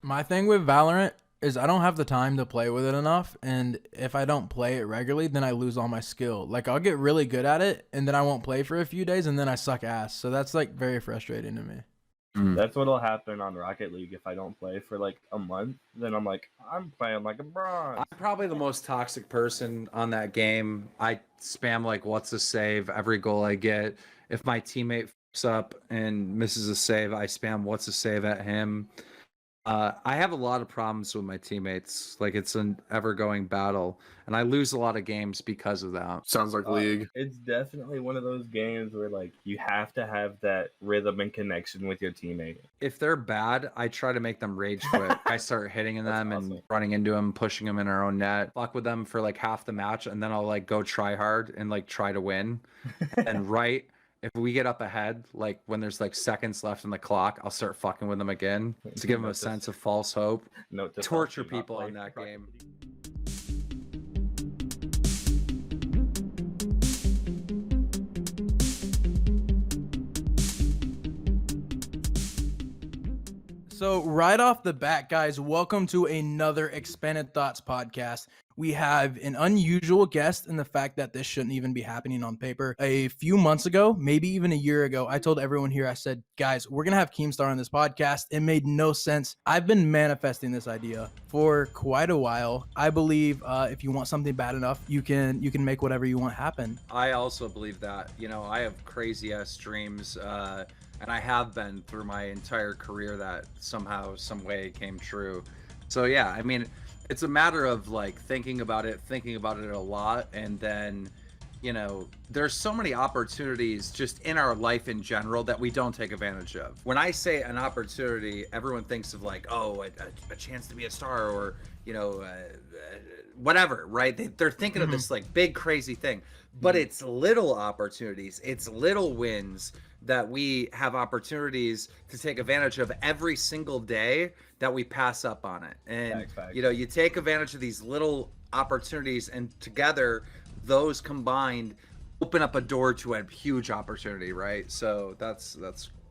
My thing with Valorant is I don't have the time to play with it enough, and if I don't play it regularly, then I lose all my skill. Like I'll get really good at it, and then I won't play for a few days, and then I suck ass. So that's like very frustrating to me. That's what'll happen on Rocket League if I don't play for like a month. Then I'm like, I'm playing like a bronze. I'm probably the most toxic person on that game. I spam like what's a save every goal I get. If my teammate fucks up and misses a save, I spam what's a save at him. I have a lot of problems with my teammates. Like it's an ever-going battle, and I lose a lot of games because of that. Sounds like League. It's definitely one of those games where like you have to have that rhythm and connection with your teammate. If they're bad, I try to make them rage quit. I start hitting them awesome. and running into them, pushing them in our own net, fuck with them for like half the match, and then I'll like go try hard and like try to win. And if we get up ahead, like when there's like seconds left on the clock, I'll start fucking with them again to give them a sense of false hope. Torture people in that game. So right off the bat, guys, welcome to another Expanded Thoughts podcast. We have an unusual guest in the fact that this shouldn't even be happening on paper. A few months ago, maybe even a year ago, I told everyone here, I said, guys, we're going to have Keemstar on this podcast. It made no sense. I've been manifesting this idea for quite a while. I believe if you want something bad enough, you can make whatever you want happen. I also believe that. You know, I have crazy ass dreams. And I have been through my entire career that somehow, some way came true. So yeah, I mean, it's a matter of like thinking about it a lot. And then, you know, there's so many opportunities just in our life in general that we don't take advantage of. When I say an opportunity, everyone thinks of like, oh, a chance to be a star or, you know, whatever, right? They're thinking of this like big, crazy thing, but it's little opportunities. It's little wins that we have opportunities to take advantage of every single day that we pass up on it. And, you know, you take advantage of these little opportunities and together those combined open up a door to a huge opportunity, right? So that's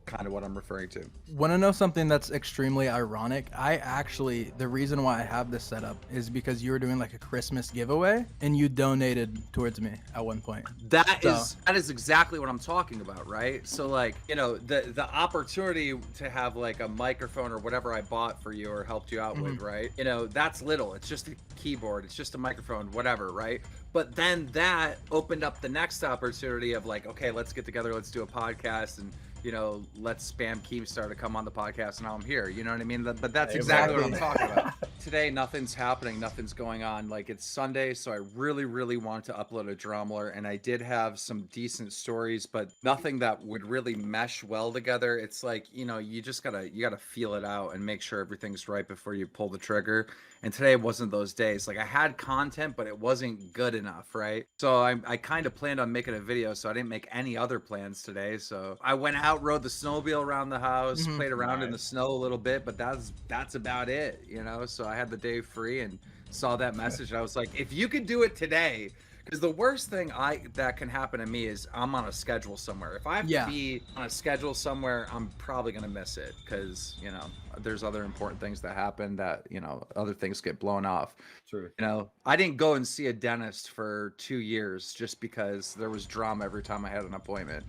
kind of what I'm referring to. Want to know something that's extremely ironic? The reason why I have this set up is because you were doing like a Christmas giveaway and you donated towards me at one point. That is exactly what I'm talking about, right? So like, you know, the opportunity to have like a microphone or whatever I bought for you or helped you out with, right? You know, that's little. It's just a keyboard, it's just a microphone, whatever, right? But then that opened up the next opportunity of like, okay, let's get together, let's do a podcast, and you know, let's spam Keemstar to come on the podcast, and now I'm here. You know what I mean? But that's exactly what I'm talking about. Today, nothing's happening, nothing's going on. Like, it's Sunday, so I really, really wanted to upload a Dromler, and I did have some decent stories, but nothing that would really mesh well together. It's like, you know, you gotta feel it out and make sure everything's right before you pull the trigger. And today wasn't those days. Like, I had content, but it wasn't good enough, right? So I kind of planned on making a video, so I didn't make any other plans today. So I went out, rode the snowmobile around the house, played around in the snow a little bit, but that's about it, you know? So I had the day free and saw that message. And I was like, if you could do it today, because the worst thing that can happen to me is I'm on a schedule somewhere. If I have to be on a schedule somewhere, I'm probably going to miss it because, you know, there's other important things that happen that, you know, other things get blown off. True. You know, I didn't go and see a dentist for 2 years just because there was drama every time I had an appointment.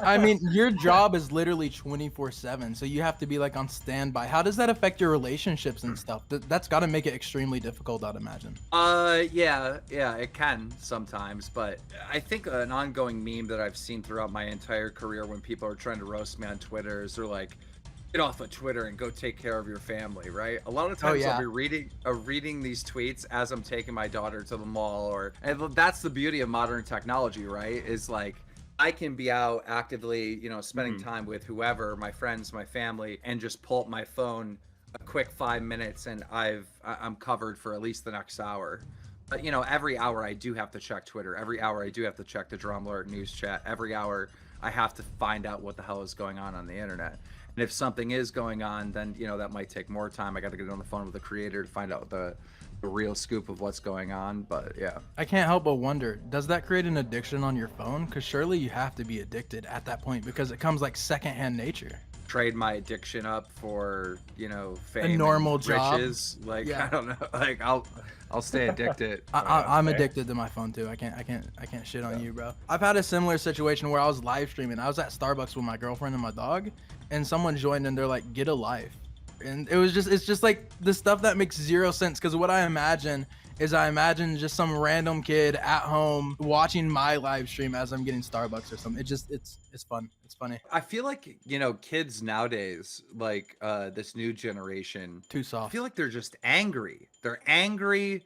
I mean, your job is literally 24/7, so you have to be like on standby. How does that affect your relationships and stuff? That's got to make it extremely difficult, I'd imagine. Yeah, it can sometimes, but I think an ongoing meme that I've seen throughout my entire career when people are trying to roast me on Twitter is they're like, get off of Twitter and go take care of your family, right? A lot of times I'll be reading these tweets as I'm taking my daughter to the mall, and that's the beauty of modern technology, right? Is like, I can be out actively, you know, spending time with whoever, my friends, my family, and just pull up my phone a quick 5 minutes and I'm covered for at least the next hour. But, you know, every hour I do have to check Twitter. Every hour I do have to check the Dromler news chat. Every hour I have to find out what the hell is going on the internet. And if something is going on, then, you know, that might take more time. I got to get on the phone with the creator to find out the real scoop of what's going on. But yeah, I can't help but wonder, does that create an addiction on your phone? Because surely you have to be addicted at that point because it comes like secondhand nature. trade my addiction up for, you know, fame normal and job. riches. Like, Yeah. I don't know. Like, I'll stay addicted. I'm fair. addicted to my phone too. I can't shit on Yeah. you, bro. I've had a similar situation where I was live streaming. I was at Starbucks with my girlfriend and my dog, and someone joined and they're like, "Get a life," and it's just like the stuff that makes zero sense. Because what I imagine just some random kid at home watching my live stream as I'm getting Starbucks or something. It's fun. It's funny. I feel like, you know, kids nowadays, like this new generation, Too I soft. feel like they're just angry. They're angry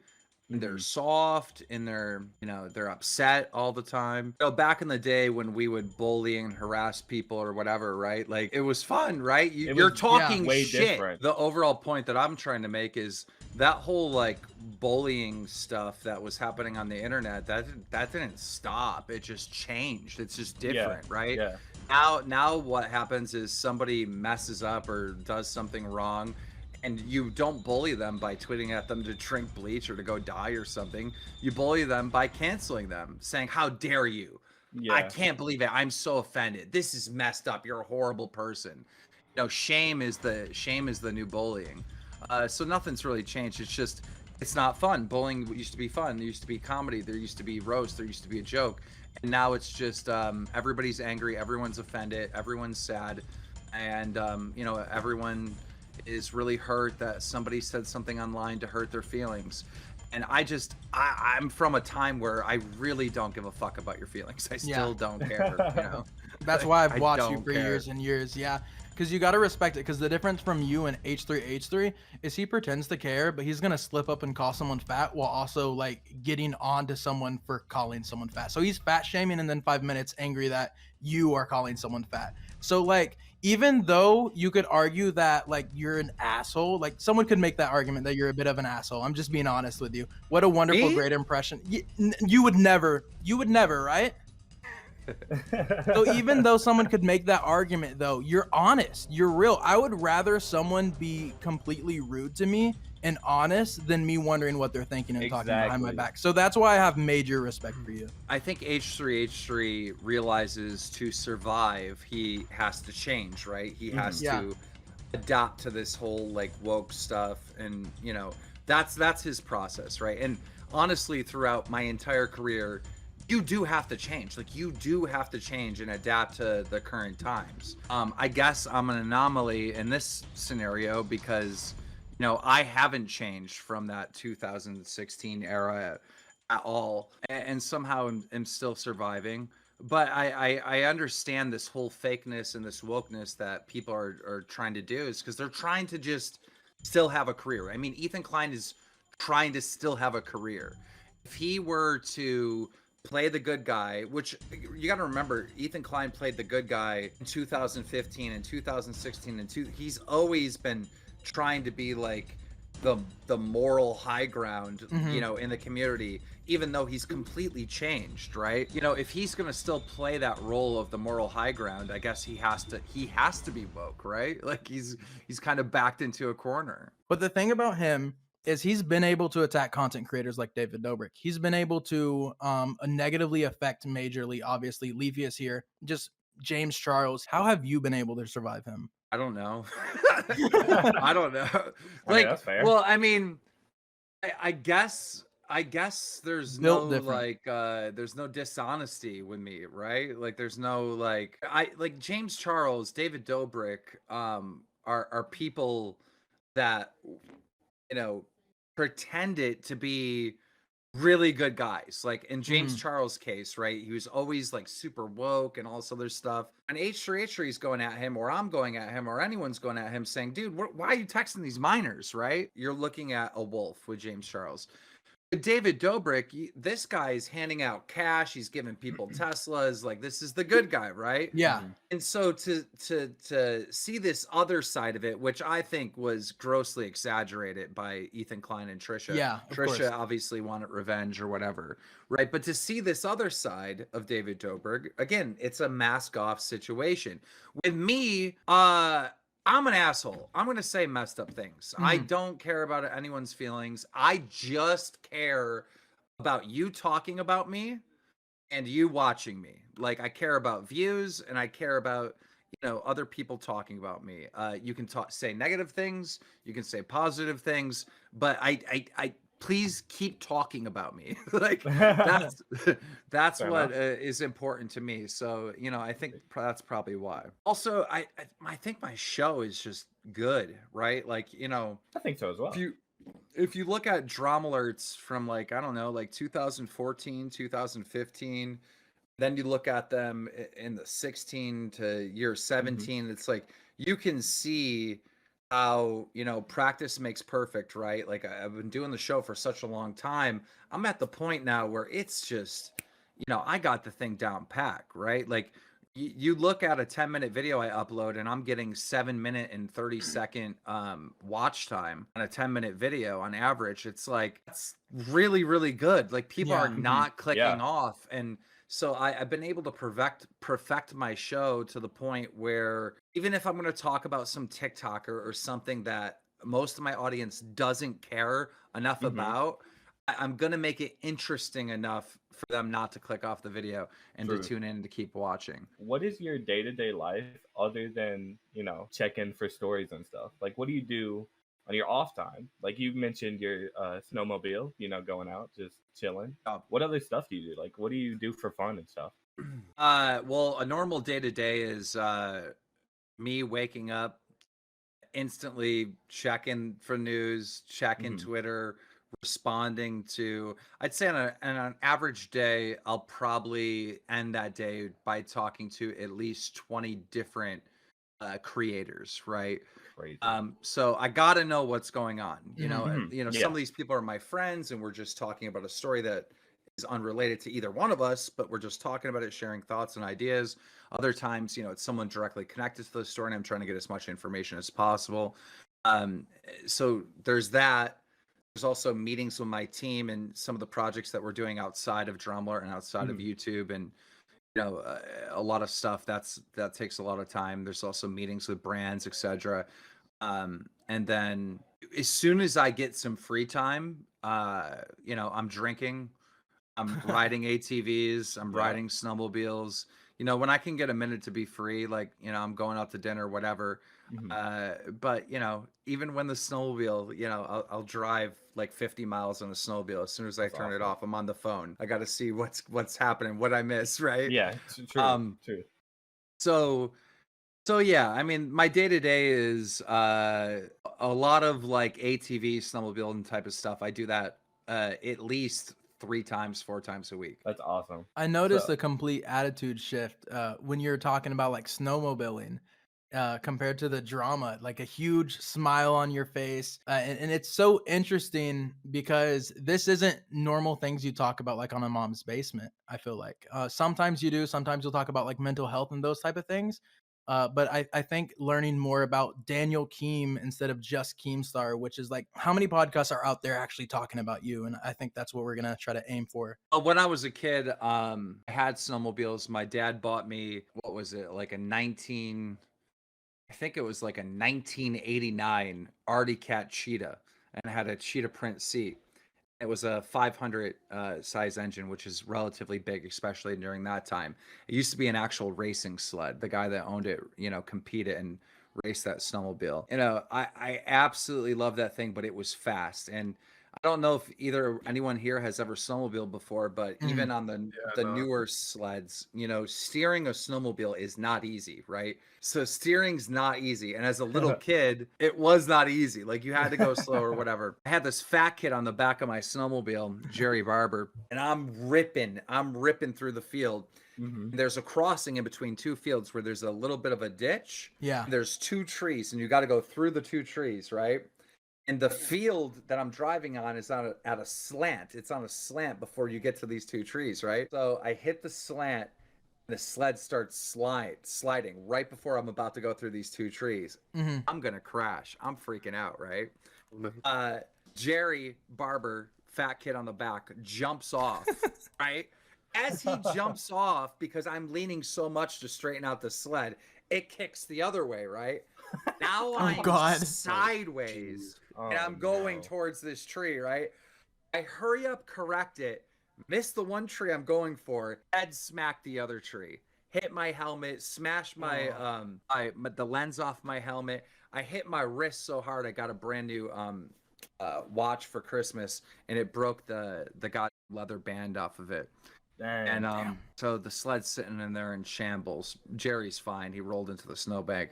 and they're Mhm. soft and they're, you know, they're upset all the time. You know, back in the day when we would bully and harass people or whatever, right? Like it was fun, right? It You're was talking way shit. different. The overall point that I'm trying to make is that whole like bullying stuff that was happening on the internet, that didn't stop. It just changed. It's just different, right? Yeah. Now what happens is somebody messes up or does something wrong, and you don't bully them by tweeting at them to drink bleach or to go die or something. You bully them by canceling them, saying, "How dare you? Yeah. I can't believe it. I'm so offended. This is messed up. You're a horrible person." You know, shame is the new bullying. So nothing's really changed. It's just it's not fun. Bullying used to be fun. There used to be comedy. There used to be roast. There used to be a joke. And now it's just everybody's angry. Everyone's offended. Everyone's sad. And, you know, everyone is really hurt that somebody said something online to hurt their feelings. And I'm from a time where I really don't give a fuck about your feelings. I still don't care, you know? That's why I've I watched you don't for care. years and years. Yeah. Because you got to respect it. Because the difference from you and H3 is he pretends to care, but he's going to slip up and call someone fat while also like getting on to someone for calling someone fat. So he's fat shaming and then 5 minutes angry that you are calling someone fat. So like, even though you could argue that like you're an asshole, like someone could make that argument that you're a bit of an asshole. I'm just being honest with you. What a wonderful, Me? great impression. You would never, right? So even though someone could make that argument, though, you're honest, you're real. I would rather someone be completely rude to me and honest than me wondering what they're thinking and talking behind my Exactly. back. So that's why I have major respect for you. I think H3 realizes to survive, he has to change, right? He has Yeah. to adapt to this whole like woke stuff, and you know, that's his process, right? And honestly, throughout my entire career, you do have to change. Like you do have to change and adapt to the current times. I guess I'm an anomaly in this scenario because you know, I haven't changed from that 2016 era at all, and somehow am still surviving. But I understand this whole fakeness and this wokeness that people are trying to do is because they're trying to just still have a career. I mean, Ethan Klein is trying to still have a career. If he were to play the good guy, which you got to remember, Ethan Klein played the good guy in 2015 and 2016 and he's always been trying to be like the moral high ground, you know, in the community, even though he's completely changed, right? You know, if he's gonna still play that role of the moral high ground, I guess he has to be woke, right? Like he's kind of backed into a corner. But the thing about him is he's been able to attack content creators like David Dobrik. He's been able to negatively affect majorly, obviously. Leafy is here. Just James Charles. How have you been able to survive him? I don't know. I don't know. I mean, Like, that's fair. well, I mean, I guess there's Built no different. like there's no dishonesty with me, right? Like there's no like I like James Charles, David Dobrik are people that you know pretended to be really good guys. Like in James Charles' case, right? He was always like super woke and all this other stuff. And H3 is going at him, or I'm going at him, or anyone's going at him saying, dude, why are you texting these minors, right? You're looking at a wolf with James Charles. With David Dobrik, this guy's handing out cash. He's giving people Teslas. Like this is the good guy, right? Yeah. And so to see this other side of it, which I think was grossly exaggerated by Ethan Klein and Trisha. Yeah, of course. Trisha obviously wanted revenge or whatever, right? But to see this other side of David Dobrik, again, it's a mask off situation. With me, I'm an asshole. I'm going to say messed up things. I don't care about anyone's feelings. I just care about you talking about me and you watching me. Like I care about views and I care about, other people talking about me. You can say negative things, you can say positive things, but I please keep talking about me. Like that's that's Fair what enough. is important to me. So I think that's probably why. Also, I think my show is just good, right? Like I think so as if well. you look at drama alerts from like I don't know, like 2014, 2015, then you look at them in the 16 to year Hmm. 17, it's like you can see how practice makes perfect, right? Like I've been doing the show for such a long time. I'm at the point now where it's just I got the thing down pack, right? Like you look at a 10-minute video I upload and I'm getting 7-minute and 30-second watch time on a 10-minute video on average. It's like it's really, really good. Like people are Yeah. not clicking Yeah. off. And so I've been able to perfect my show to the point where even if I'm going to talk about some TikToker or something that most of my audience doesn't care enough Hmm. about, I'm going to make it interesting enough for them not to click off the video and to True. tune in and to keep watching. What is your day-to-day life other than check in for stories and stuff? Like, what do you do on your off time? Like you mentioned your snowmobile, going out just chilling. Uh, What other stuff do you do? Like, what do you do for fun and stuff? well, a normal day to day is me waking up, instantly checking for news, checking Hmm. Twitter, responding to. I'd say on an average day, I'll probably end that day by talking to at least 20 different creators, right? Crazy. So I got to know what's going on. Mhm. Some Yeah. of these people are my friends, and we're just talking about a story that is unrelated to either one of us, but we're just talking about it, sharing thoughts and ideas. Other times, it's someone directly connected to the story, and I'm trying to get as much information as possible. So there's that. There's also meetings with my team and some of the projects that we're doing outside of Drumler and outside of Hmm. YouTube, and a lot of stuff that takes a lot of time. There's also meetings with brands, etc. And then as soon as I get some free time, I'm drinking, I'm riding ATVs, I'm Yeah. riding snowmobiles. When I can get a minute to be free, like, I'm going out to dinner, whatever. Hmm. But even when the snowmobile, I'll drive like 50 miles on a snowmobile. As soon as I That's turn it awesome. off, I'm on the phone. I got to see what's happening, what I miss, right? Yeah. True. Um, True. so so yeah, I mean, my day to day is a lot of like ATV, snowmobiling type of stuff. I do that at least 3 times, 4 times a week. That's awesome. I So. noticed a complete attitude shift when you're talking about like snowmobiling compared to the drama, like a huge smile on your face. And it's so interesting because this isn't normal things you talk about like on a mom's basement. I feel like sometimes you do, sometimes you'll talk about like mental health and those type of things. But I think learning more about Daniel Keem instead of just Keemstar, which is like how many podcasts are out there actually talking about you. And I think that's what we're going to try to aim for. When I was a kid, I had snowmobiles. My dad bought me, what was it, like a 19, I think it was like a 1989 Artie Cat Cheetah, and it had a cheetah print seat. It was a 500 size engine, which is relatively big, especially during that time. It used to be an actual racing sled. The guy that owned it, competed and raced that snowmobile. I absolutely love that thing, but it was fast. And I don't know if either anyone here has ever snowmobiled before, but Mhm. even on the newer sleds, steering a snowmobile is not easy, right? So steering's not easy. And as a little kid, it was not easy. Like you had to go slow or whatever. I had this fat kid on the back of my snowmobile, Jerry Barber, and I'm ripping through the field. Hmm. There's a crossing in between two fields where there's a little bit of a ditch. Yeah. And there's two trees, and you got to go through the two trees, right? And the field that I'm driving on is at a slant. It's on a slant before you get to these two trees, right? So I hit the slant. The sled starts sliding right before I'm about to go through these two trees. Hmm. I'm gonna crash. I'm freaking out, right? Uh, Jerry Barber, fat kid on the back, jumps off, right? As he jumps off, because I'm leaning so much to straighten out the sled, it kicks the other way, right? Now Oh I'm God. sideways Oh and I'm going no. towards this tree, right? I hurry up, correct it, miss the one tree I'm going for, head smack the other tree. hit my helmet, smashed my the lens off my helmet. I hit my wrist so hard I got a brand new watch for Christmas, and it broke the god leather band off of it. Dang. And so the sled's sitting in there in shambles. Jerry's fine. He rolled into the snowbank.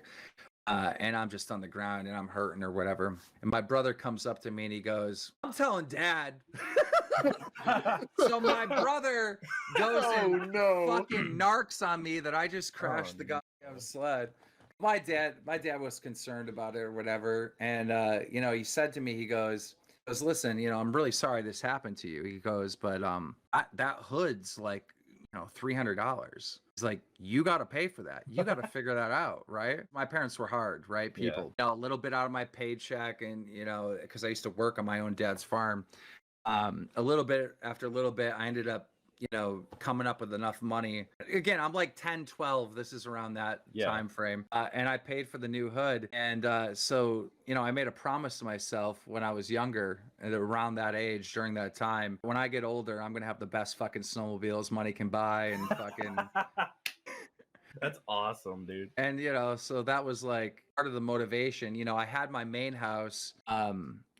And I'm just on the ground and I'm hurting or whatever. And my brother comes up to me and he goes, "I'm telling Dad." So my brother goes and fucking narcs on me that I just crashed the goddamn sled. My dad was concerned about it or whatever. And you know, he said to me, he goes, "Listen, you know, I'm really sorry this happened to you." He goes, "But that hood's like, you know, $300. He's like, you got to pay for that. You got to figure that out, right?" My parents were hard, right? People, you know, a little bit out of my paycheck, and you know, because I used to work on my own dad's farm. A little bit after a little bit, I ended up, you know, coming up with enough money. Again, I'm like 10, 12. This is around that time frame. And I paid for the new hood. And so, you know, I made a promise to myself when I was younger, and around that age, during that time, when I get older, I'm going to have the best fucking snowmobiles money can buy and fucking... That's awesome, dude. And, you know, so that was like part of the motivation. You know, I had my main house,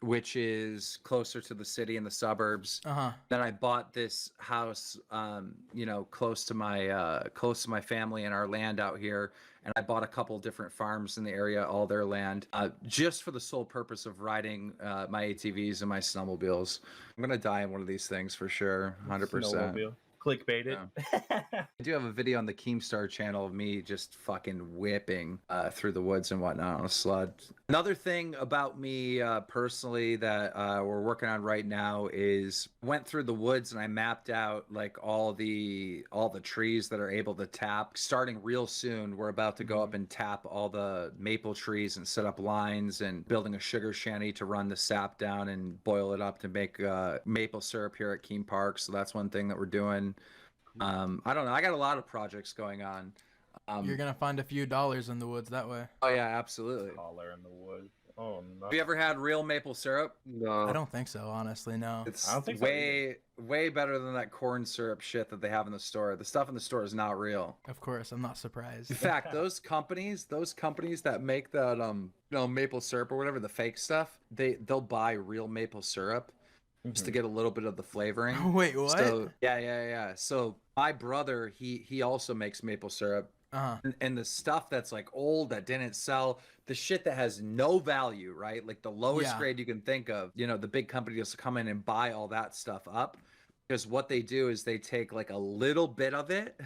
which is closer to the city and the suburbs. Then I bought this house, you know, close to my family and our land out here. And I bought a couple different farms in the area, all their land, just for the sole purpose of riding my ATVs and my snowmobiles. I'm going to die in one of these things for sure, 100%. Snowmobile. Clickbaited. Yeah. I do have a video on the Keemstar channel of me just fucking whipping through the woods and whatnot on a sled. Another thing about me personally that we're working on right now is went through the woods and I mapped out like all the trees that are able to tap. Starting real soon, we're about to go up and tap all the maple trees and set up lines and building a sugar shanty to run the sap down and boil it up to make maple syrup here at Keem Park. So that's one thing that we're doing. I don't know. I got a lot of projects going on. You're gonna find a few dollars in the woods that way. Oh yeah, absolutely. Collar in the woods. Oh no. Have you ever had real maple syrup? No. I don't think so, honestly. No. It's I don't think way better than that corn syrup shit that they have in the store. The stuff in the store is not real. Of course, I'm not surprised. In fact, those companies that make that you know, maple syrup or whatever, the fake stuff, they'll buy real maple syrup just to get a little bit of the flavoring. Wait, what? So yeah. So my brother, he also makes maple syrup. And the stuff that's like old, that didn't sell, the shit that has no value, right? Like the lowest grade you can think of, you know, the big companies come in and buy all that stuff up. Because what they do is they take like a little bit of it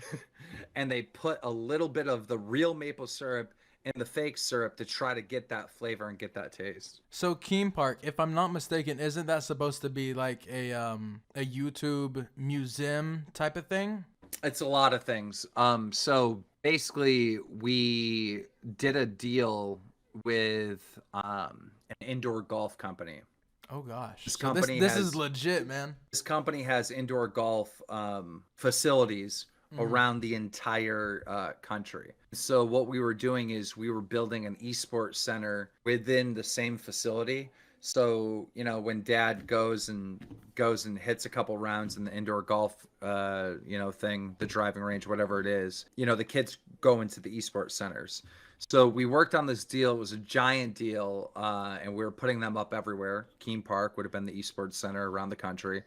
and they put a little bit of the real maple syrup in the fake syrup to try to get that flavor and get that taste. So Keem Park, if I'm not mistaken, isn't that supposed to be like a YouTube museum type of thing? It's a lot of things. So basically we did a deal with an indoor golf company. Oh gosh. This So company this is legit, man. This company has indoor golf facilities around the entire country. So what we were doing is we were building an esports center within the same facility. So, you know, when Dad goes and hits a couple rounds in the indoor golf, you know, thing, the driving range, whatever it is, you know, the kids go into the esports centers. So we worked on this deal. It was a giant deal, and we were putting them up everywhere. Keem Park would have been the esports center around the country,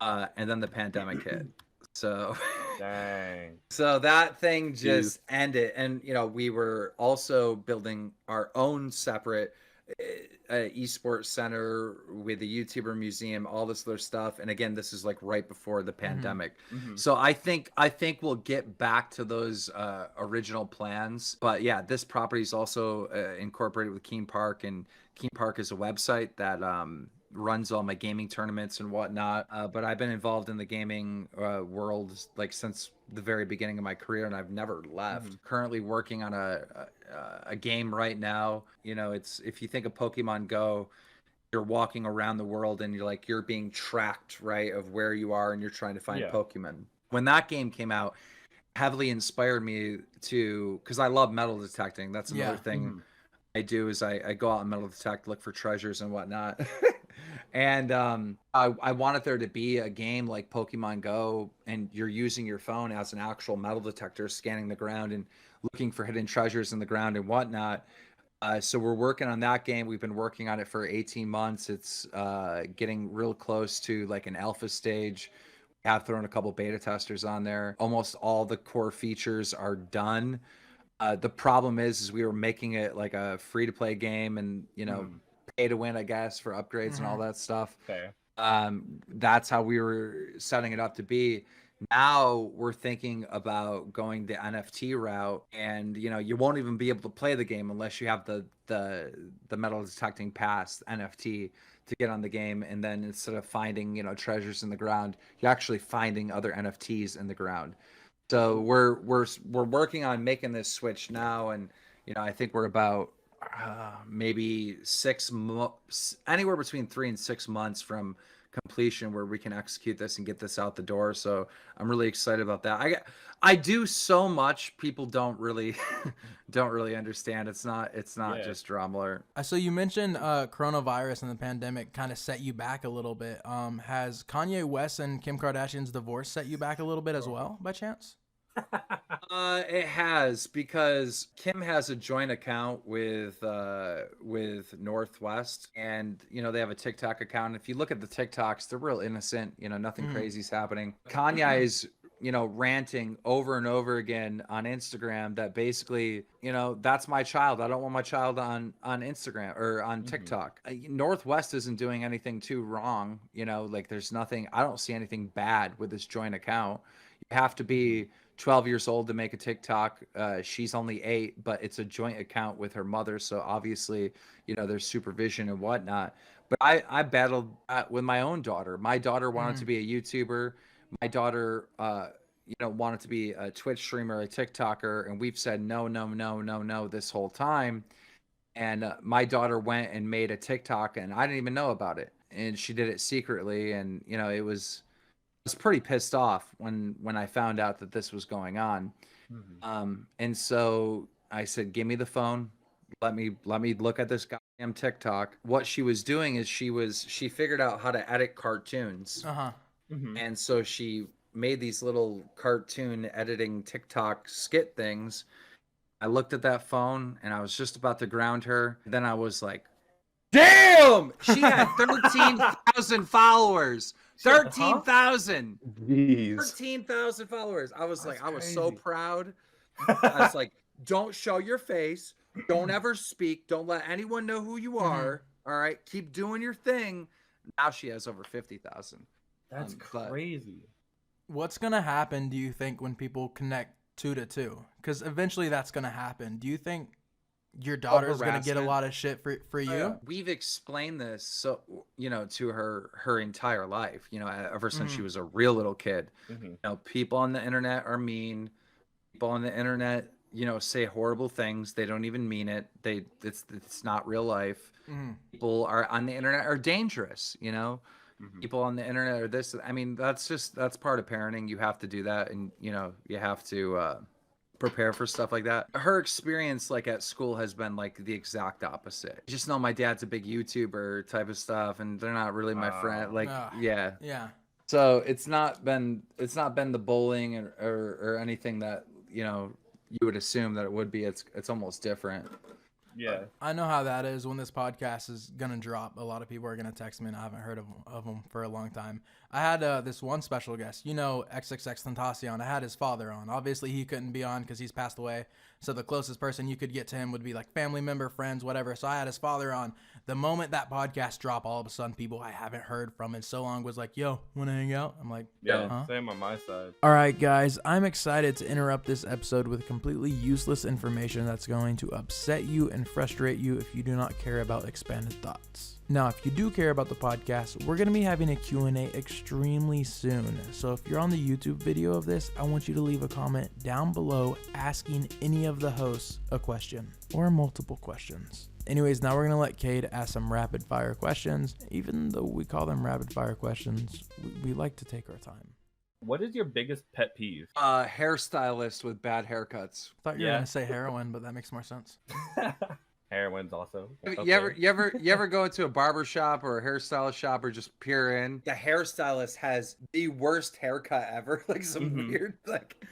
and then the pandemic hit. So, dang. So that thing just ended, and you know, we were also building our own separate esports center with a YouTuber museum, all this other stuff. And again, this is like right before the pandemic. So I think we'll get back to those original plans. But yeah, this property is also incorporated with Keem Park, and Keem Park is a website that runs all my gaming tournaments and whatnot. But I've been involved in the gaming world like since the very beginning of my career, and I've never left. Currently working on a game right now. You know, it's, if you think of Pokemon Go, you're walking around the world and you're being tracked, right, of where you are, and you're trying to find Pokemon. When that game came out, heavily inspired me to, because I love metal detecting. That's another thing I do, is I go out and metal detect, look for treasures and whatnot. And I wanted there to be a game like Pokemon Go, and you're using your phone as an actual metal detector, scanning the ground and looking for hidden treasures in the ground and whatnot. So we're working on that game. We've been working on it for 18 months. It's getting real close to like an alpha stage. We have thrown a couple beta testers on there. Almost all the core features are done. The problem is we were making it like a free to play game, and pay to win, I guess, for upgrades and all that stuff. Fair. That's how we were setting it up to be. Now we're thinking about going the NFT route, and you won't even be able to play the game unless you have the metal detecting pass NFT to get on the game. And then instead of finding treasures in the ground, you're actually finding other NFTs in the ground. So we're working on making this switch now, and I think we're about maybe anywhere between 3 and 6 months from completion where we can execute this and get this out the door. So I'm really excited about that. I do so much people don't really don't really understand. It's not just drama. So you mentioned coronavirus and the pandemic kind of set you back a little bit. Has Kanye West and Kim Kardashian's divorce set you back a little bit as well, by chance? It has, because Kim has a joint account with Northwest, and they have a TikTok account. If you look at the TikToks, they're real innocent. Nothing crazy's happening. Kanye is ranting over and over again on Instagram that basically, that's my child. I don't want my child on Instagram or on TikTok. Northwest isn't doing anything too wrong. Like there's nothing, I don't see anything bad with this joint account. You have to be 12 years old to make a TikTok. She's only 8, but it's a joint account with her mother. So obviously, there's supervision and whatnot. But I battled with my own daughter. My daughter wanted to be a YouTuber. My daughter, wanted to be a Twitch streamer, a TikToker. And we've said no this whole time. And my daughter went and made a TikTok, and I didn't even know about it. And she did it secretly. And, I was pretty pissed off when I found out that this was going on. And so I said, give me the phone. Let me look at this goddamn TikTok. What she was doing is she figured out how to edit cartoons. And so she made these little cartoon editing TikTok skit things. I looked at that phone and I was just about to ground her. Then I was like, damn, she had 13,000 followers. 13,000. Jeez. 13,000 followers. I was That's like, I was crazy. so proud. I was like, don't show your face. Don't ever speak. Don't let anyone know who you are. All right. Keep doing your thing. Now she has over 50,000. That's crazy. What's going to happen, do you think, when people connect 2 to 2? Because eventually that's going to happen. Do you think your daughter's going to get a lot of shit for you? We've explained this, so to her entire life, ever since she was a real little kid. People on the internet are mean. People on the internet, say horrible things. They don't even mean it. It's not real life. People are on the internet are dangerous. People on the internet are this. I mean, that's part of parenting. You have to do that, and you have to prepare for stuff like that. Her experience like at school has been like the exact opposite. I just know my dad's a big YouTuber type of stuff, and they're not really my friend. Like, yeah. So it's not been the bullying or anything that you would assume that it would be. It's almost different. Yeah. I know how that is when this podcast is going to drop. A lot of people are going to text me, and I haven't heard of them for a long time. I had this one special guest, XXXTentacion. I had his father on. Obviously, he couldn't be on because he's passed away. So the closest person you could get to him would be like family member, friends, whatever. So I had his father on. The moment that podcast dropped, all of a sudden, people I haven't heard from in so long was like, yo, want to hang out? I'm like, yeah, same on my side. All right, guys, I'm excited to interrupt this episode with completely useless information that's going to upset you and frustrate you if you do not care about expanded thoughts. Now, if you do care about the podcast, we're going to be having a Q&A extremely soon. So if you're on the YouTube video of this, I want you to leave a comment down below asking any of the hosts a question or multiple questions. Anyways, now we're going to let Cade ask some rapid fire questions. Even though we call them rapid fire questions, we like to take our time. What is your biggest pet peeve? Hairstylist with bad haircuts. I thought you were going to say heroin, but that makes more sense. Heroin's also. You ever go into a barber shop or a hairstylist shop or just peer in? The hairstylist has the worst haircut ever. Like some weird like.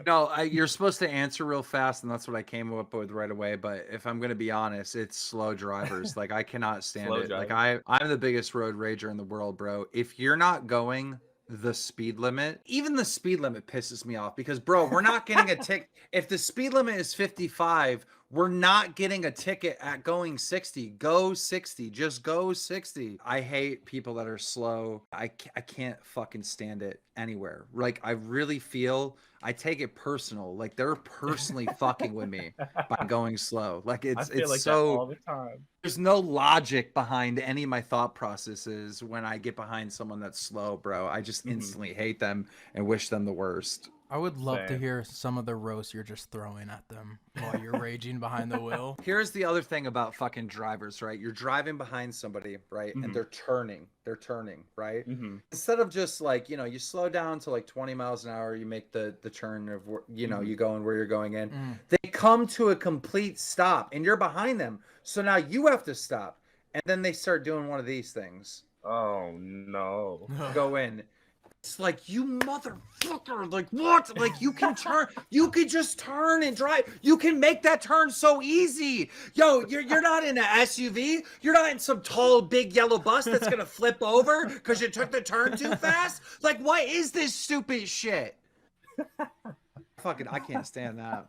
No, you're supposed to answer real fast, and that's what I came up with right away. But if I'm gonna be honest, it's slow drivers. Like I cannot stand Slow it. Like drivers. I'm the biggest road rager in the world, bro. If you're not going the speed limit, even the speed limit pisses me off because, bro, we're not getting a ticket. If the speed limit is 55, we're not getting a ticket at going 60. Go 60. Just go 60. I hate people that are slow. I can't fucking stand it anywhere. Like I really feel I take it personal. Like they're personally fucking with me by going slow. Like I feel it's like so that all the time. there's no logic behind any of my thought processes when I get behind someone that's slow, bro. I just instantly hate them and wish them the worst. I would love to Same. hear some of the roast you're just throwing at them while you're raging behind the wheel. Here's the other thing about fucking drivers, right? You're driving behind somebody, right? And they're turning, right? Instead of just like, you know, you slow down to like 20 miles an hour, you make the turn of, you know, you going where you're going in. They come to a complete stop and you're behind them. So now you have to stop. And then they start doing one of these things. Oh no. Go in. It's like, you motherfucker, like what? Like you can turn, you could just turn and drive. You can make that turn so easy. Yo, you're not in an SUV. You're not in some tall, big yellow bus that's gonna flip over because you took the turn too fast. Like, what is this stupid shit? Fucking, I can't stand that.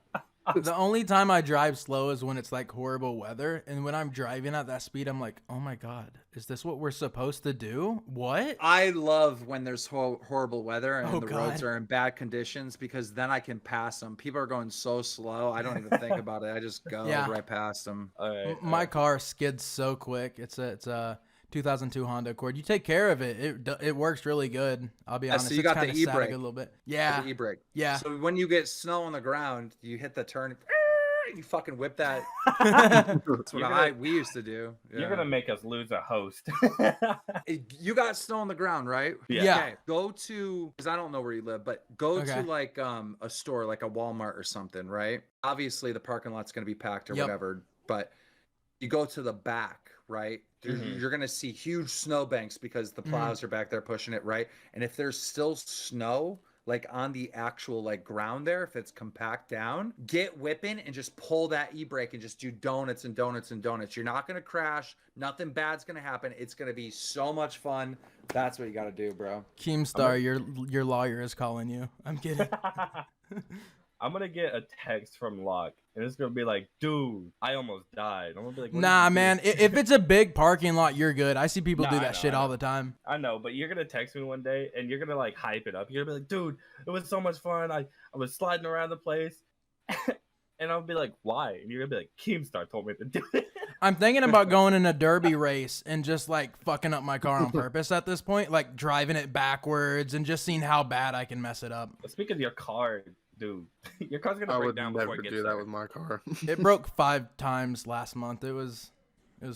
The only time I drive slow is when it's like horrible weather. And when I'm driving at that speed, I'm like, oh my God, is this what we're supposed to do? What? I love when there's horrible weather and Oh, the God. roads are in bad conditions because then I can pass them. People are going so slow. I don't even think about it. I just go right past them. All right. My car skids so quick. It's a 2002 Honda Accord. You take care of it. It works really good. I'll be honest. So you got the kinda e-brake. static a little bit. Yeah. The e-brake. Yeah. So when you get snow on the ground, you hit the turn, you fucking whip that. That's what we used to do. You're gonna make us lose a host. You got snow on the ground, right? Yeah. Okay. Go to, because I don't know where you live, but go to like a store, like a Walmart or something, right? Obviously the parking lot's gonna be packed or whatever, but you go to the back, right? You're gonna see huge snow banks because the plows are back there pushing it, right? And if there's still snow like on the actual like ground there, if it's compact down, get whipping and just pull that e-brake and just do donuts and donuts and donuts. You're not gonna crash. Nothing bad's gonna happen. It's gonna be so much fun. That's what you gotta do, bro. Keemstar, your lawyer is calling you. I'm kidding. I'm gonna get a text from Locke, and it's gonna be like, "Dude, I almost died." I'm gonna be like, Nah, man. If it's a big parking lot, you're good. I see people do that shit all the time. I know, but you're gonna text me one day, and you're gonna like hype it up. You're gonna be like, "Dude, it was so much fun. I was sliding around the place," and I'll be like, "Why?" And you're gonna be like, "Keemstar told me to do it." I'm thinking about going in a derby race and just like fucking up my car on purpose at this point, like driving it backwards and just seeing how bad I can mess it up. Speaking of your car, dude, your car's gonna break down before it gets do that there. with my car. It broke 5 times last month. It was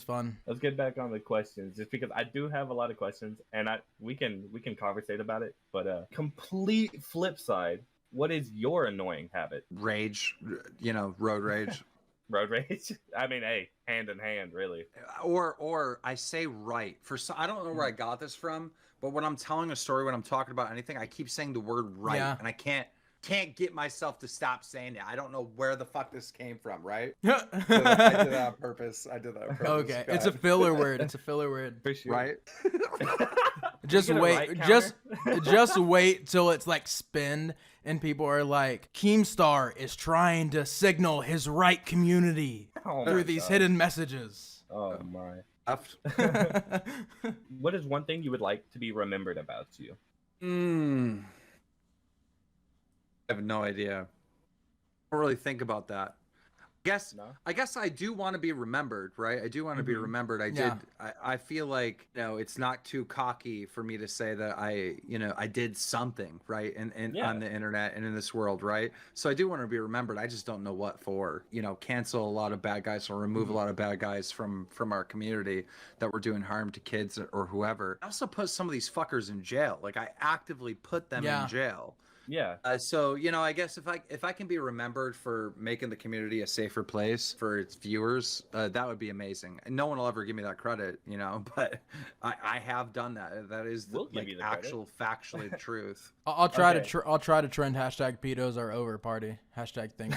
fun. Let's get back on the questions, just because I do have a lot of questions, and we can conversate about it. But complete flip side, what is your annoying habit? Rage, you know, road rage. Road rage? I mean, hey, hand in hand, really. Or I say right. I don't know where I got this from, but when I'm telling a story, when I'm talking about anything, I keep saying the word right, and I can't get myself to stop saying it. I don't know where the fuck this came from, right? I did that on purpose. Okay, it's a filler word. It's a filler word. Right? Just get a wait. right Just wait till it's like spin and people are like, Keemstar is trying to signal his right community through these hidden messages. Oh my. I What is one thing you would like to be remembered about you? have no idea. I don't really think about that. I guess I do want to be remembered, right? I do want to be remembered. I feel like, you know, it's not too cocky for me to say that I did something, right? And on the internet and in this world, right? So I do want to be remembered. I just don't know what for. You know, cancel a lot of bad guys or remove a lot of bad guys from our community that were doing harm to kids or whoever. I also put some of these fuckers in jail. Like I actively put them in jail. Yeah. So I guess if I can be remembered for making the community a safer place for its viewers, that would be amazing. And no one will ever give me that credit, but I have done that. That is We'll give like you the credit. actual factually truth. I'll try Okay. to I'll try to trend hashtag pedos are over party hashtag things.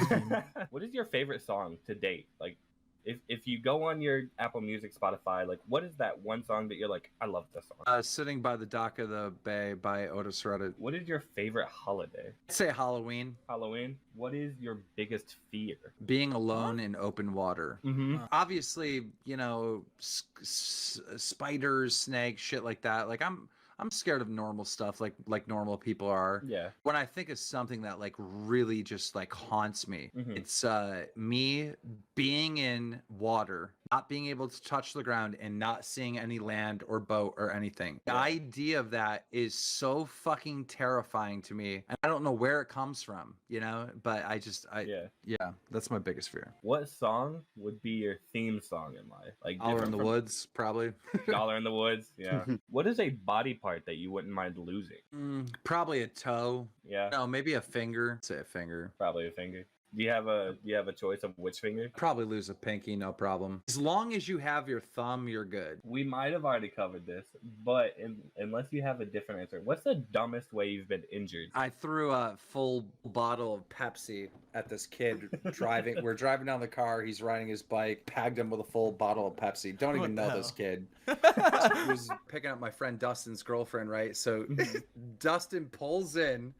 What is your favorite song to date? Like, if you go on your Apple Music, Spotify, like, what is that one song that you're like, I love this song? Sitting by the Dock of the Bay by Otis Reddit. What is your favorite holiday? I'd say Halloween. Halloween. What is your biggest fear? Being alone in open water. Mm-hmm. Obviously, spiders, snakes, shit like that. Like I'm scared of normal stuff like normal people are. Yeah. When I think of something that like really just like haunts me, it's me being in water, not being able to touch the ground and not seeing any land or boat or anything. The idea of that is so fucking terrifying to me. And I don't know where it comes from, but yeah, that's my biggest fear. What song would be your theme song in life? Like Dollar in the Woods, probably. Dollar in the Woods. Yeah. What is a body part that you wouldn't mind losing? Probably a toe. Yeah. No, maybe a finger. Say a finger. Probably a finger. Do you have a choice of which finger? Probably lose a pinky, no problem. As long as you have your thumb, you're good. We might have already covered this, but unless you have a different answer, what's the dumbest way you've been injured? I threw a full bottle of Pepsi at this kid driving. We're driving down the car. He's riding his bike. Tagged him with a full bottle of Pepsi. Don't even know this kid. He was picking up my friend Dustin's girlfriend, right? So Dustin pulls in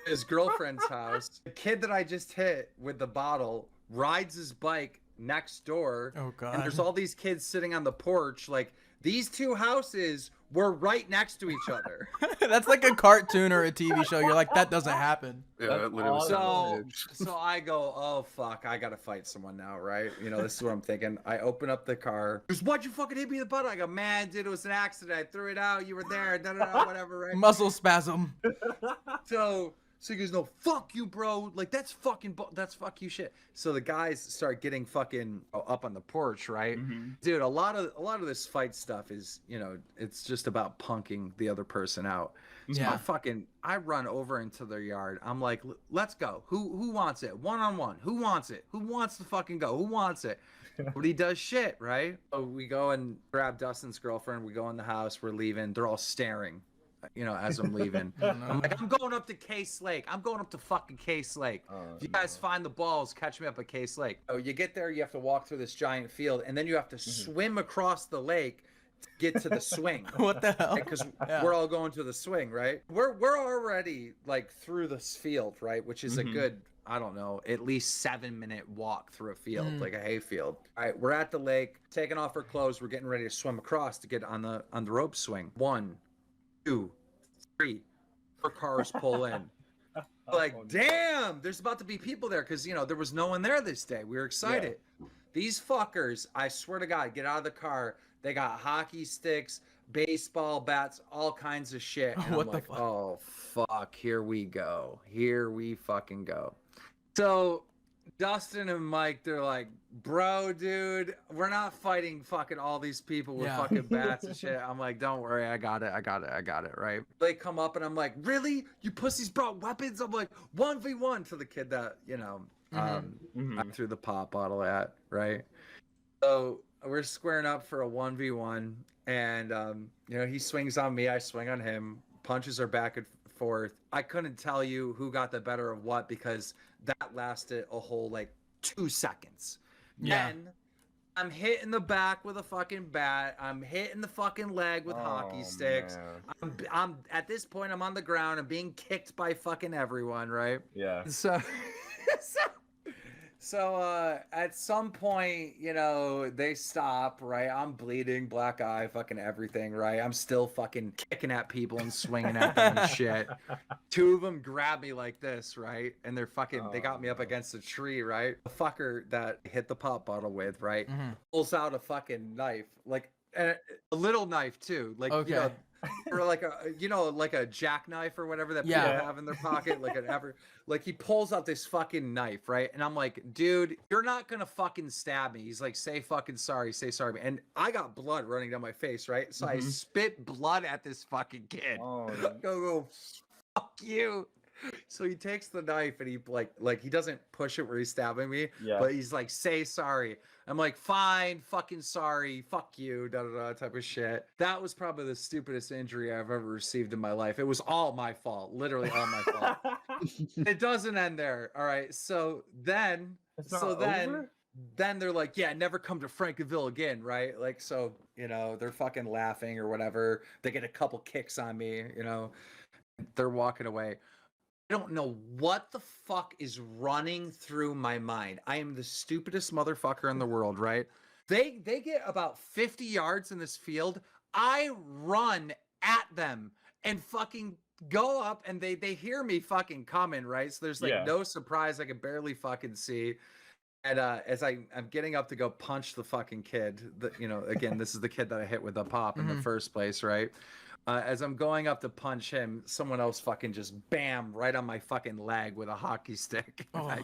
his girlfriend's house. The kid that I just hit with the bottle rides his bike next door. Oh god. And there's all these kids sitting on the porch. Like, these two houses were right next to each other. That's like a cartoon or a TV show. You're like, that doesn't happen. Yeah, it literally So I go, oh fuck, I gotta fight someone now, right? This is what I'm thinking. I open up the car. He goes, why'd you fucking hit me in the butt? I go, man, dude, it was an accident. I threw it out. You were there. Whatever, right? Muscle spasm. So he goes, no, fuck you, bro. Like, that's fuck you shit. So the guys start getting fucking up on the porch, right? Dude, a lot of this fight stuff is, it's just about punking the other person out. So Yeah. I run over into their yard. I'm like, let's go. Who wants it? One-on-one. Who wants it? Who wants to fucking go? Who wants it? But he does shit, right? So we go and grab Dustin's girlfriend. We go in the house. We're leaving. They're all staring. As I'm leaving. I'm like, I'm going up to Case Lake. I'm going up to fucking Case Lake. If you guys find the balls, catch me up at Case Lake. Oh, you get there, you have to walk through this giant field, and then you have to swim across the lake to get to the swing. What the hell? Because we're all going to the swing, right? We're already like through this field, right? Which is a good, I don't know, at least 7-minute walk through a field, like a hay field. All right, we're at the lake, taking off our clothes. We're getting ready to swim across to get on the rope swing. 1, 2, 3, 4 cars pull in. Like, damn, there's about to be people there because, there was no one there this day. We were excited. Yeah. These fuckers, I swear to God, get out of the car. They got hockey sticks, baseball bats, all kinds of shit. And What I'm the like, fuck? oh, fuck, here we go. Here we fucking go. So Dustin and Mike, they're like, bro, dude, we're not fighting fucking all these people with fucking bats and shit. I'm like, don't worry, I got it, right? They come up and I'm like, really? You pussies brought weapons? I'm like, 1v1 to the kid that, I threw the pop bottle at, right? So we're squaring up for a 1v1 and, he swings on me, I swing on him, punches are back and forth. I couldn't tell you who got the better of what because that lasted a whole like 2 seconds. Yeah. Then I'm hitting the back with a fucking bat. I'm hitting the fucking leg with hockey sticks. I'm at this point I'm on the ground. I'm being kicked by fucking everyone, right? Yeah. So at some point, they stop, right? I'm bleeding, black eye, fucking everything, right? I'm still fucking kicking at people and swinging at them and shit. 2 of them grab me like this, right? And they're fucking, they got me up against a tree, right? The fucker that I hit the pop bottle with, right? Pulls out a fucking knife, like a little knife too, like, Okay. or like a jackknife or whatever that people have in their pocket, like he pulls out this fucking knife, right? And I'm like, dude, you're not gonna fucking stab me. He's like, say fucking sorry, say sorry. And I got blood running down my face, right? So I spit blood at this fucking kid. Oh, go, fuck you. So he takes the knife and he like he doesn't push it where he's stabbing me, Yeah. but he's like, say sorry. I'm like, fine, fucking sorry, fuck you, da da da type of shit. That was probably the stupidest injury I've ever received in my life. It was all my fault, literally all my fault. It doesn't end there. All right. So then It's not over? then they're like, yeah, never come to Frankenville again, right? Like, so, you know, they're fucking laughing or whatever. They get a couple kicks on me, you know, they're walking away. I don't know what the fuck is running through my mind. I am the stupidest motherfucker in the world, right? They get about 50 yards in this field. I run at them and fucking go up, and they hear me fucking coming, right? So there's like Yeah. no surprise. I can barely fucking see. And as I'm getting up to go punch the fucking kid, you know, again, this is the kid that I hit with the pop in the first place, right? As I'm going up to punch him, someone else fucking just bam right on my fucking leg with a hockey stick. Oh.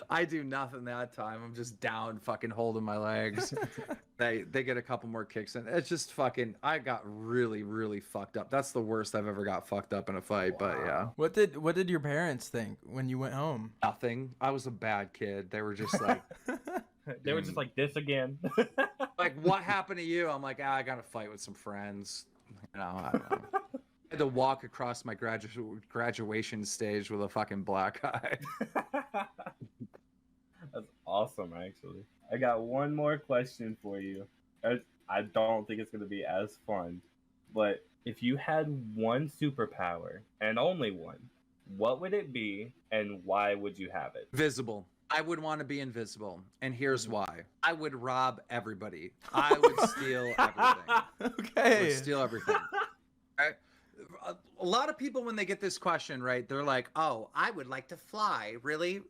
I do nothing that time. I'm just down fucking holding my legs. They get a couple more kicks and it's just fucking, I got really, really fucked up. That's the worst I've ever got fucked up in a fight. But yeah. What did your parents think when you went home? Nothing. I was a bad kid. They were just like, They were just like, this again. like, what happened to you? I'm like, I got to fight with some friends. You know, I don't know. I had to walk across my graduation stage with a fucking black eye. That's awesome, actually. I got one more question for you. I don't think it's going to be as fun, but if you had one superpower and only one, what would it be and why would you have it? Visible. I would want to be invisible, and here's why. I would rob everybody. I would steal everything. I would steal everything. Right? A lot of people, when they get this question, right, they're like, oh, I would like to fly. Really?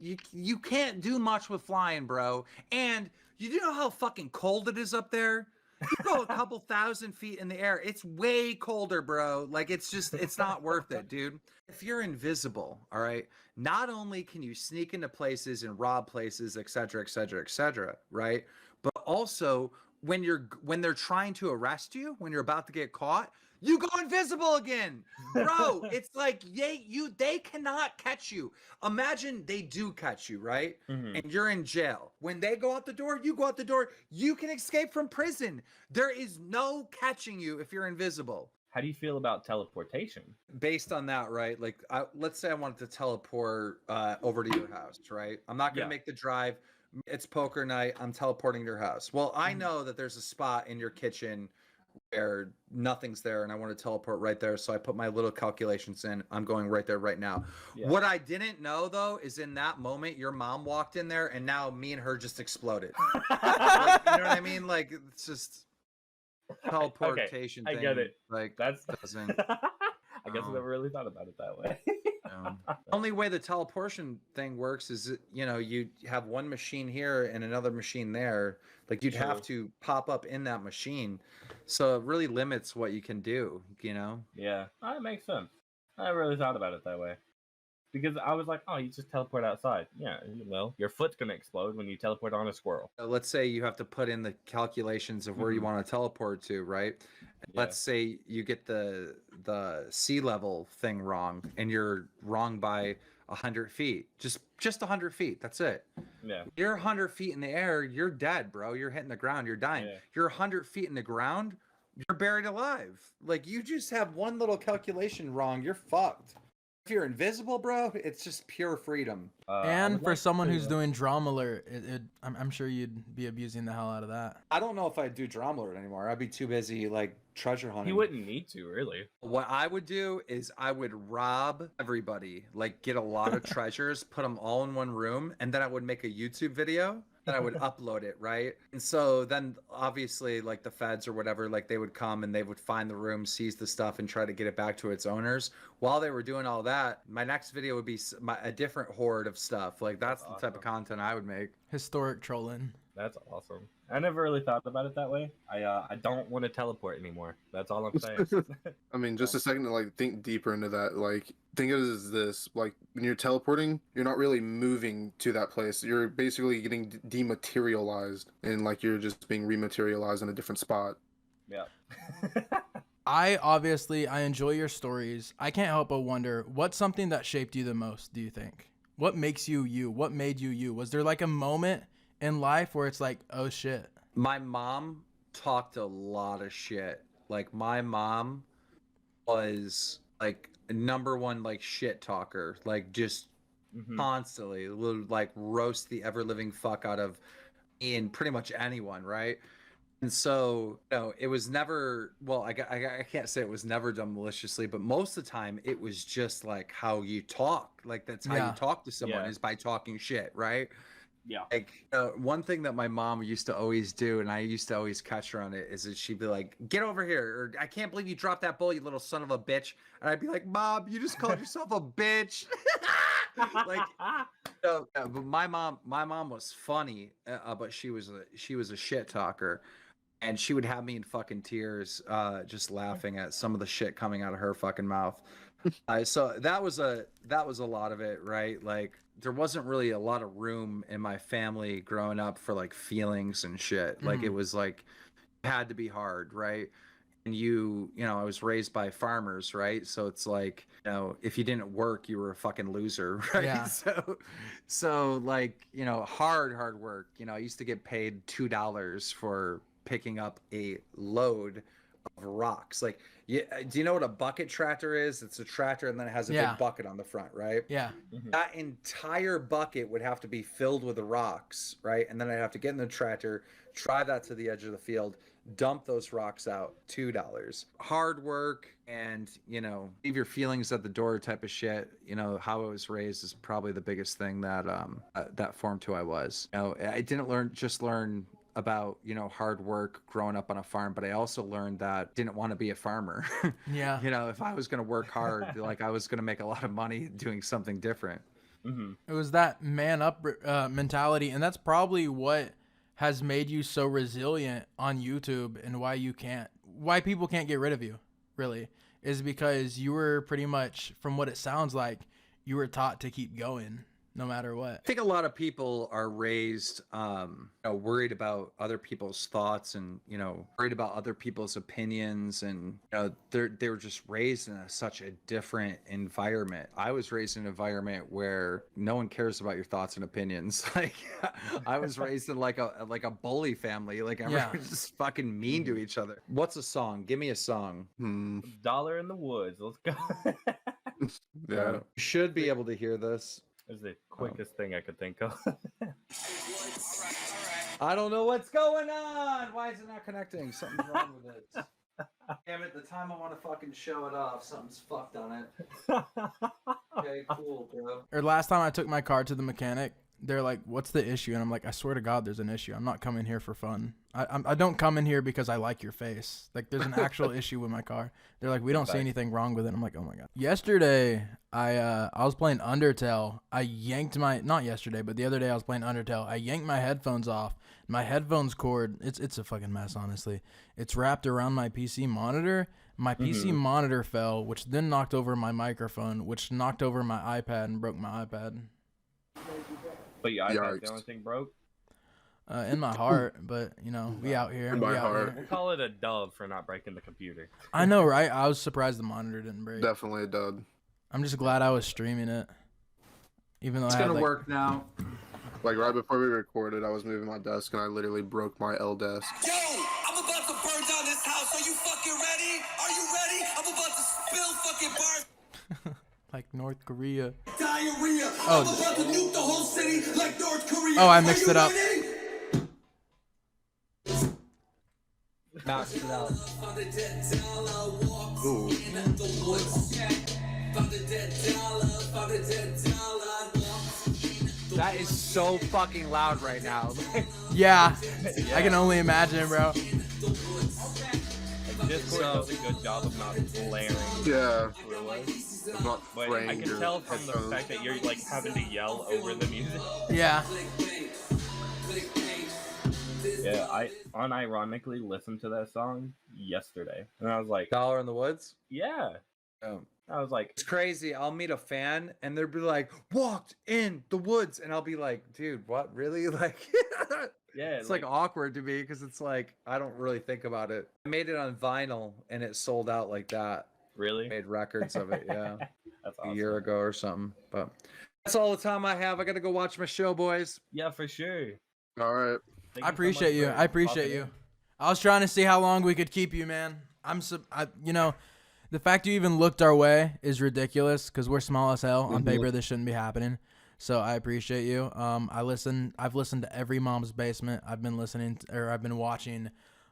You can't do much with flying, bro. And you do know how fucking cold it is up there? You go a couple thousand feet in the air. It's way colder, bro. Like, it's not worth it, dude. If you're invisible, all right, not only can you sneak into places and rob places, et cetera, et cetera, et cetera, right? But also when they're trying to arrest you, when you're about to get caught, you go invisible again, bro. It's like, they cannot catch you. Imagine they do catch you, right? Mm-hmm. And you're in jail. When they go out the door, you go out the door. You can escape from prison. There is no catching you if you're invisible. How do you feel about teleportation? Based on that, right? Like, let's say I wanted to teleport over to your house, right? I'm not gonna make the drive. It's poker night. I'm teleporting to your house. Well, I know that there's a spot in your kitchen where nothing's there and I want to teleport right there, so I put my little calculations in. I'm going right there right now. What I didn't know, though, is in that moment your mom walked in there and now me and her just exploded. Like, you know what I mean? Like, it's just teleportation I thing. get it. Like, That's doesn't I guess I never really thought about it that way. The only way the teleportation thing works is, you know, you have one machine here and another machine there. Like, you'd have to pop up in that machine. So it really limits what you can do, you know? Yeah, that makes sense. I never really thought about it that way. Because I was like, oh, you just teleport outside. Yeah, well, your foot's going to explode when you teleport on a squirrel. Let's say you have to put in the calculations of where you want to teleport to, right? Let's say you get the sea level thing wrong and you're wrong by 100 feet. Just 100 feet. That's it. Yeah. You're 100 feet in the air. You're dead, bro. You're hitting the ground. You're dying. Yeah. You're 100 feet in the ground. You're buried alive. Like, you just have one little calculation wrong. You're fucked. If you're invisible, bro, it's just pure freedom. And for someone who's doing drama alert, I'm sure you'd be abusing the hell out of that. I don't know if I'd do drama alert anymore. I'd be too busy, like, treasure hunting. You wouldn't need to, really. What I would do is I would rob everybody, like, get a lot of treasures, put them all in one room, and then I would make a YouTube video. Then I would upload it, right? And so then obviously, like, the feds or whatever, like, they would come and they would find the room, seize the stuff, and try to get it back to its owners. While they were doing all that, my next video would be a different horde of stuff. Like, that's the type of content I would make. Historic trolling. That's awesome. I never really thought about it that way. I don't want to teleport anymore. That's all I'm saying. I mean, just a second to, like, think deeper into that. Like, think of it as this: like, when you're teleporting, you're not really moving to that place. You're basically getting dematerialized, and, like, you're just being rematerialized in a different spot. Yeah. I enjoy your stories. I can't help but wonder, what's something that shaped you the most, do you think? What makes you you? What made you you? Was there like a moment in life where it's like, oh shit? My mom talked a lot of shit. Like my mom was like number one like shit talker, like just constantly would like roast the ever living fuck out of me and pretty much anyone, right? And so, it was never, well, I can't say it was never done maliciously, but most of the time it was just like how you talk. Like that's how you Yeah. talk to someone Yeah. is by talking shit, right? Yeah. Like one thing that my mom used to always do, and I used to always catch her on it, is that she'd be like, "Get over here!" or "I can't believe you dropped that bowl, you little son of a bitch." And I'd be like, "Mom, you just called yourself a bitch." Like, but my mom was funny, but she was a shit talker, and she would have me in fucking tears, just laughing at some of the shit coming out of her fucking mouth. So that was a lot of it, right? Like there wasn't really a lot of room in my family growing up for like feelings and shit. Like it was like it had to be hard, right? And I was raised by farmers, right? So it's like, if you didn't work, you were a fucking loser, right? Yeah. So like, hard work. I used to get paid $2 for picking up a load of rocks. Like, do you know what a bucket tractor is? It's a tractor and then it has a big bucket on the front, right? Yeah. That entire bucket would have to be filled with the rocks, right? And then I'd have to get in the tractor, drive that to the edge of the field, dump those rocks out, $2. Hard work and, leave your feelings at the door type of shit. How I was raised is probably the biggest thing that that formed who I was. I didn't learn about hard work growing up on a farm, but I also learned that I didn't want to be a farmer. Yeah. If I was going to work hard, like I was going to make a lot of money doing something different. It was that man up mentality, and that's probably what has made you so resilient on YouTube, and why people can't get rid of you, really, is because you were pretty much, from what it sounds like, you were taught to keep going no matter what. I think a lot of people are raised worried about other people's thoughts and worried about other people's opinions, and they were just raised in such a different environment. I was raised in an environment where no one cares about your thoughts and opinions. Like I was raised in like a bully family. Like everyone's just fucking mean to each other. What's a song? Give me a song. Dollar in the Woods. Let's go. Yeah. You should be able to hear this. It's the quickest thing I could think of. I don't know what's going on. Why is it not connecting? Something's wrong with it. Damn it, the time I want to fucking show it off, something's fucked on it. Okay, cool, bro. Or last time I took my car to the mechanic, they're like, "What's the issue?" And I'm like, "I swear to God, there's an issue. I'm not coming here for fun. I don't come in here because I like your face. Like, there's an actual issue with my car." They're like, "We don't see anything wrong with it." I'm like, "Oh my God." Yesterday, I was playing Undertale. Not yesterday, but the other day I was playing Undertale. I yanked my headphones off. My headphones cord, it's a fucking mess, honestly. It's wrapped around my PC monitor. My PC monitor fell, which then knocked over my microphone, which knocked over my iPad and broke my iPad. But your iPad's the only thing broke? In my heart, but we out here. In my heart. We'll call it a dub for not breaking the computer. I know, right? I was surprised the monitor didn't break. Definitely a dub. I'm just glad I was streaming it, even though It's gonna work now. Like right before we recorded, I was moving my desk and I literally broke my L desk. Yo, I'm about to burn down this house. Are you fucking ready? Are you ready? I'm about to spill fucking bars. Like North Korea. Diarrhea. Oh, I'm about to nuke the whole city like North Korea. Oh, I mixed it up. Knocked it out. Ooh. That is so fucking loud right now. Yeah, I can only imagine, bro. Discord does a good job of not blaring. Yeah. through us. Not But fraying I can your tell from the headphones. fact that you're like having to yell over the music. Yeah. Yeah, I unironically listened to that song yesterday, and I was like, Dollar in the Woods? yeah. Oh. I was like, It's crazy. I'll meet a fan and they'll be like, "Walked in the woods," and I'll be like, "Dude, what? Really?" Like, Yeah, It's like awkward to me because it's like I don't really think about it. I made it on vinyl and it sold out like that. really Made records of it, yeah, That's a awesome. year ago or something. But that's all the time I have. I gotta go watch my show, boys. Yeah, for sure. All right. Thank I you so much appreciate you. for I appreciate popping you. in. I was trying to see how long we could keep you, man. You know, the fact you even looked our way is ridiculous because we're small as hell. On paper, this shouldn't be happening. So I appreciate you. I've listened to every Mom's Basement. I've been watching,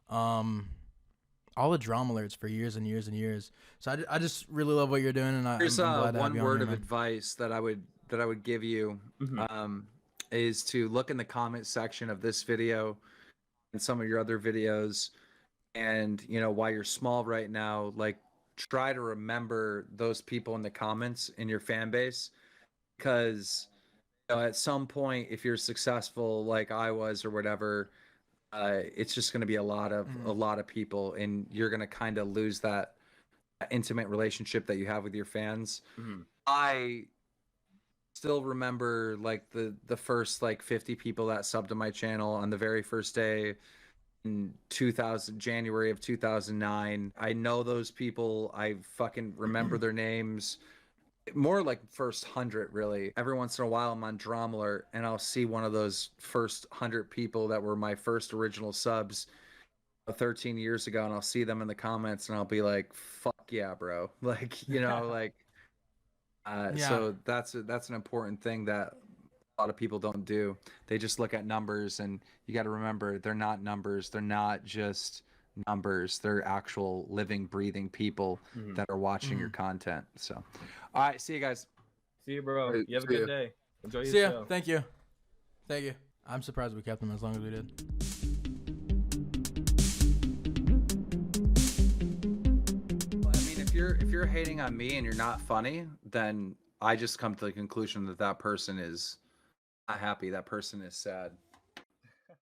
all the drama alerts for years and years and years. So I just really love what you're doing, and I'm Here's glad to have one you on word here, of man. advice that I would give you, is to look in the comment section of this video and some of your other videos, and while you're small right now, like try to remember those people in the comments in your fan base, because at some point, if you're successful like I was or whatever, it's just going to be a lot of people, and you're going to kind of lose that intimate relationship that you have with your fans. I still remember like the first like 50 people that subbed to my channel on the very first day in January of 2009. I know those people. I fucking remember their names. More like first 100, really. Every once in a while I'm on Drama Alert and I'll see one of those first 100 people that were my first original subs 13 years ago, and I'll see them in the comments and I'll be like, fuck yeah, bro. Like, like so that's an important thing that a lot of people don't do. They just look at numbers, and you got to remember they're not numbers. They're not just numbers. They're actual living, breathing people that are watching your content. So, all right, see you guys. See you, bro. Right, You have a see good ya. day. Enjoy your See ya. show. Thank you. I'm surprised we kept them as long as we did. I mean, if you're hating on me and you're not funny, then I just come to the conclusion that person is not happy. That person is sad.